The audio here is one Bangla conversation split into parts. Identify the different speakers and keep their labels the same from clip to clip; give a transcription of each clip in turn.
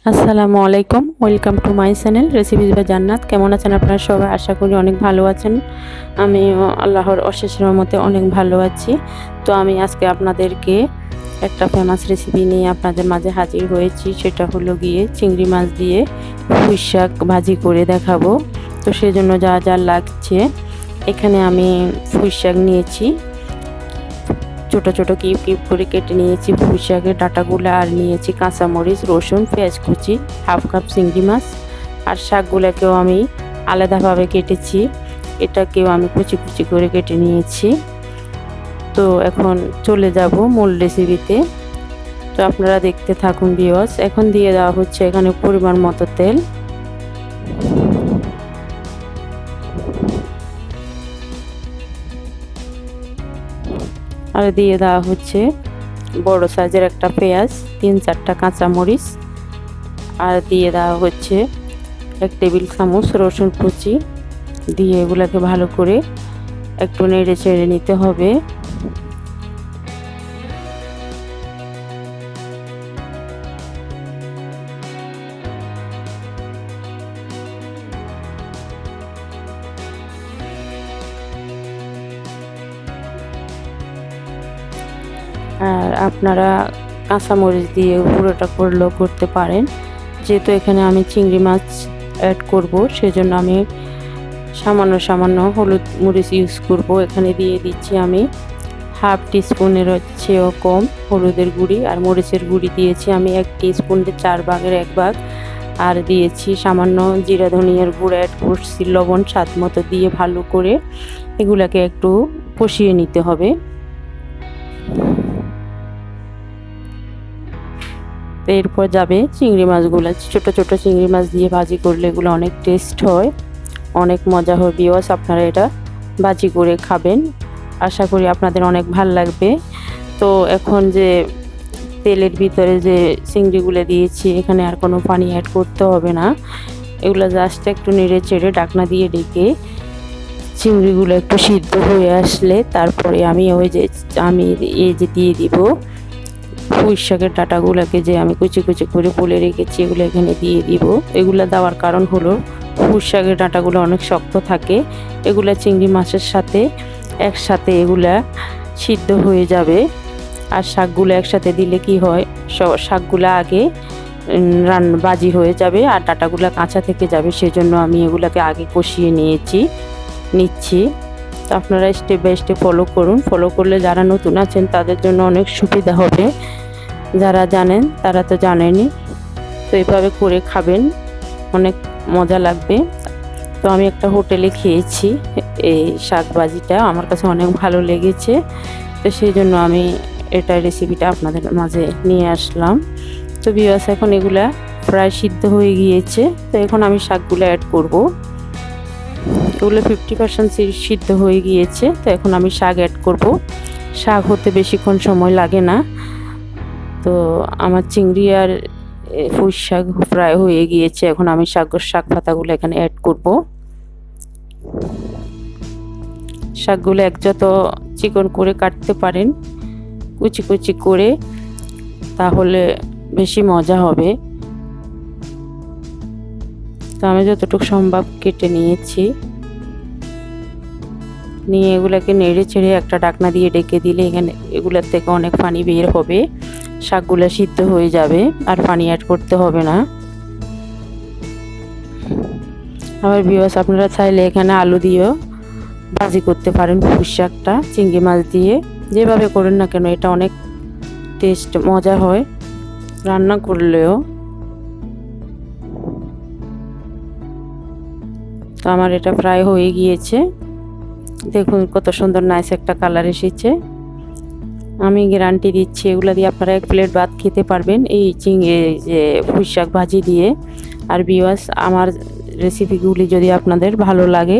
Speaker 1: আসসালামু আলাইকুম, welcome to my channel recipes by Jannat. কেমন আছেন আপনারা সবাই? আশা করি অনেক ভালো আছেন। আমিও আল্লাহর অশেষ রহমতে অনেক ভালো আছি। তো আমি আজকে আপনাদেরকে একটা ফেমাস রেসিপি নিয়ে আপনাদের মাঝে হাজির হয়েছি। সেটা হলো গিয়ে চিংড়ি মাছ দিয়ে পুঁইশাক ভাজি করে দেখাবো। তো সেজন্য যা যা লাগছে, এখানে আমি পুঁইশাক নিয়েছি, ছোট ছোট কিউব কিউব করে কেটে নিয়েছি পুঁইশাকের ডাঁটাগুলো, আর নিয়েছি কাঁচামরিচ, রসুন, পেঁয়াজ কুচি, হাফ কাপ চিংড়ি মাছ। আর শাকগুলোকেও আমি আলাদাভাবে কেটেছি, এটাকেও আমি কুচি কুচি করে কেটে নিয়েছি। তো এখন চলে যাব মূল রেসিপিতে। তো আপনারা দেখতে থাকুন ভিউয়ার্স। এখন দিয়ে দেওয়া হচ্ছে এখানে পরিমাণ মতো তেল, আর দিয়ে দেওয়া হচ্ছে বড় সাইজের একটা পেঁয়াজ, 3-4টা কাঁচামরিচ, আর দিয়ে দেওয়া হচ্ছে 1 টেবিল চামচ রসুন কুচি। দিয়ে এগুলাকে ভালো করে একটু নেড়ে চেড়ে নিতে হবে। আর আপনারা কাঁচামরিচ দিয়ে পুরোটা করলেও করতে পারেন। যেহেতু এখানে আমি চিংড়ি মাছ অ্যাড করব, সেজন্য আমি সামান্য সামান্য হলুদ মরিচ ইউজ করব। এখানে দিয়ে দিচ্ছি আমি হাফ টিস্পুনের চেয়েও কম হলুদের গুঁড়ি, আর মরিচের গুঁড়ি দিয়েছি আমি 1 টিস্পুনের 4 ভাগের 1 ভাগ। আর দিয়েছি সামান্য জিরা ধনিয়ার গুঁড়ো, অ্যাড করছি লবণ স্বাদ মতো, দিয়ে ভালো করে এগুলাকে একটু কষিয়ে নিতে হবে। এরপর যাবে চিংড়ি মাছগুলো। ছোট ছোট চিংড়ি মাছ দিয়ে ভাজি করলে এগুলো অনেক টেস্ট হয়, অনেক মজা হয়। ভিউয়ার্স, আপনারা এটা ভাজি করে খাবেন, আশা করি আপনাদের অনেক ভালো লাগবে। তো এখন যে তেলের ভিতরে যে চিংড়িগুলো দিয়েছি, এখানে আর কোনো পানি অ্যাড করতে হবে না। এগুলো জাস্ট একটু নেড়ে চেড়ে ঢাকনা দিয়ে ঢেকে চিংড়িগুলো একটু সিদ্ধ হয়ে আসলে তারপরে আমি এই যে দিয়ে দিব পুঁইশাকের ডাঁটাগুলোকে, যে আমি কুচি কুচি করে বলে রেখেছি, এগুলো এখানে দিয়ে দিব। এগুলো দেওয়ার কারণ হলো পুঁইশাকের ডাঁটাগুলো অনেক শক্ত থাকে, এগুলা চিংড়ি মাছের সাথে একসাথে এগুলা সিদ্ধ হয়ে যাবে। আর শাকগুলো একসাথে দিলে কি হয়, শাকগুলো আগে ভাজি হয়ে যাবে আর ডাঁটাগুলো কাঁচা থেকে যাবে। সেজন্য আমি এগুলাকে আগে কষিয়ে নিচ্ছি। তো আপনারা স্টেপ বাই স্টেপ ফলো করুন। ফলো করলে যারা নতুন আছেন তাদের জন্য অনেক সুবিধা হবে, যারা জানেন তারা তো জানেনই। তো এইভাবে করে খাবেন, অনেক মজা লাগবে। তো আমি একটা হোটেলে খেয়েছি এই শাক ভাজিটা, আমার কাছে অনেক ভালো লেগেছে। তো সেই জন্য আমি এটা রেসিপিটা আপনাদের মাঝে নিয়ে আসলাম। তো ভিউয়ার্স, এখন এগুলা প্রায় সিদ্ধ হয়ে গিয়েছে। তো এখন আমি শাকগুলো অ্যাড করব। এগুলো 50% সিদ্ধ হয়ে গিয়েছে। তো এখন আমি শাক অ্যাড করব। শাক হতে বেশিক্ষণ সময় লাগে না। তো আমার চিংড়ি আর পুঁইশাক প্রায় হয়ে গিয়েছে। এখন আমি শাক পাতাগুলো এখানে অ্যাড করব। শাকগুলো যত চিকন করে কাটতে পারেন, কুচি কুচি করে, তাহলে বেশি মজা হবে। তো আমি যতটুকু সম্ভব কেটে নিয়েছি, নিয়ে এগুলোকে নেড়ে চেড়ে একটা ঢাকনা দিয়ে ডেকে দিলে এখানে এগুলোর থেকে অনেক পানি বের হবে, শাকগুলো সিদ্ধ হয়ে যাবে, আর পানি অ্যাড করতে হবে না। আবার ভিউয়ার্স, আপনারা চাইলে এখানে আলু দিয়েও ভাজি করতে পারেন পুঁইশাকটা চিংড়ি মাছ দিয়ে। যেভাবে করেন না কেন, এটা অনেক টেস্ট মজা হয় রান্না করলেও। তো আমার এটা প্রায় হয়ে গিয়েছে, দেখুন কত সুন্দর নাইস একটা কালার এসেছে। আমি গ্যারান্টি দিচ্ছি এগুলা দিয়ে আপনারা 1 প্লেট ভাত খেতে পারবেন এই যে পুঁইশাক ভাজি দিয়ে। আর ভিউয়ার্স, আমার রেসিপিগুলি যদি আপনাদের ভালো লাগে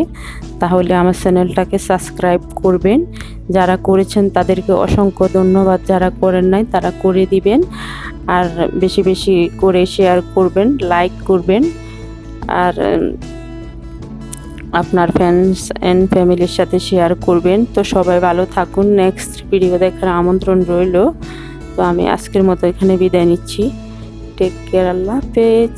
Speaker 1: তাহলে আমার চ্যানেলটাকে সাবস্ক্রাইব করবেন। যারা করেছেন তাদেরকে অসংখ্য ধন্যবাদ, যারা করেন নাই তারা করে দিবেন। আর বেশি বেশি করে শেয়ার করবেন, লাইক করবেন, আর আপনার ফ্রেন্ডস অ্যান্ড ফ্যামিলির সাথে শেয়ার করবেন। তো সবাই ভালো থাকুন, নেক্সট ভিডিও দেখার আমন্ত্রণ রইল। তো আমি আজকের মতো এখানে বিদায় নিচ্ছি। টেক কেয়ার, আল্লাহ হাফেজ।